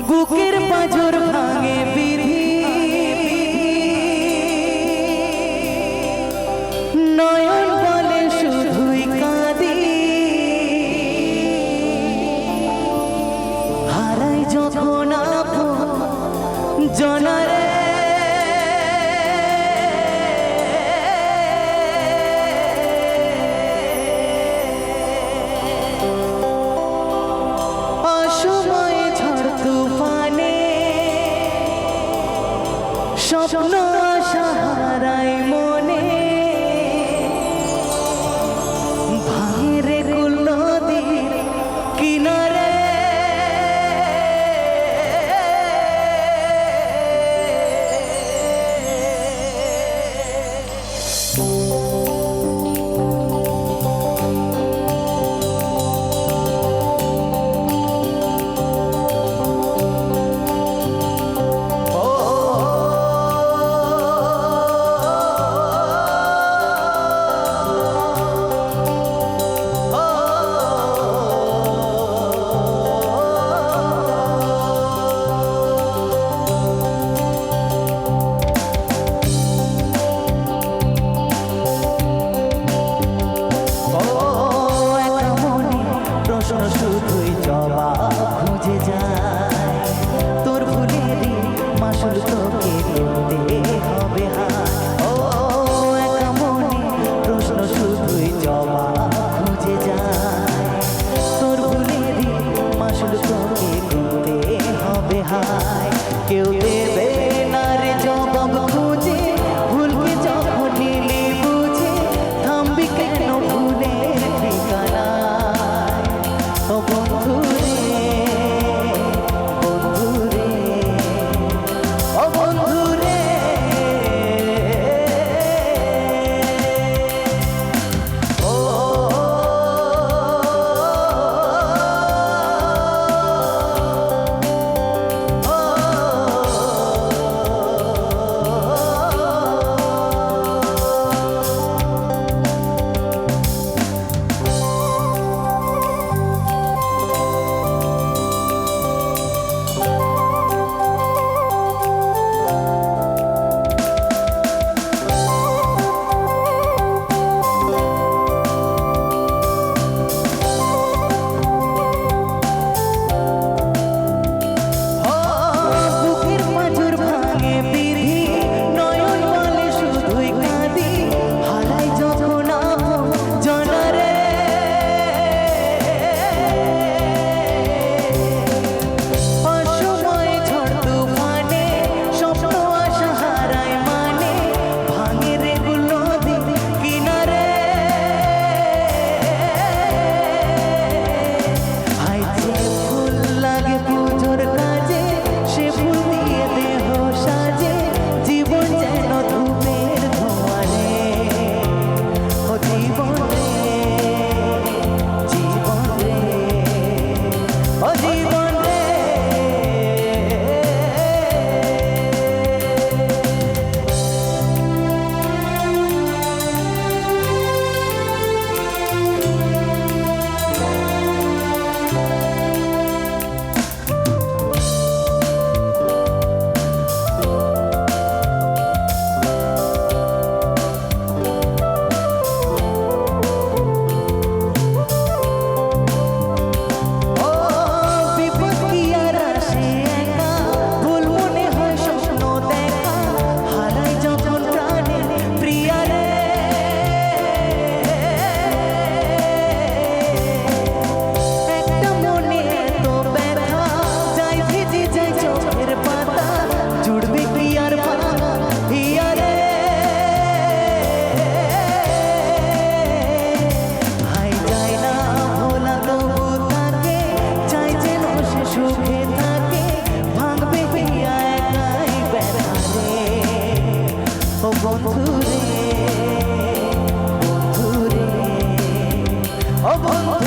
বুকের পাঁজর ভাঙে বিধি, নয়ন বলে শুধুই কাঁদি, হারাই যখন আপন জনারে স্বপ্ন আশা হারাই মনে, ভাঙে রে কুল নদীর কিনারে। শুধুই জবাব খুঁজে যায়, তোর ভুলেরই মাসুল তোকে দিতে হবে হায়। ও একা মনে প্রশ্ন শুধুই জবাব খুঁজে যায়, তোর ভুলেরই মাসুল তোকে দিতে হবে হায়। কেউ দেবে না রে জবাব খুঁজে, ভুলকে যখন নিলি বুঝে, থামবি কেন ভুলের ঠিকানা। ও বন্ধুরে বন্ধুরে ও বন্ধুরে, ও বন্ধুরে বন্ধুরে ও বন্ধু।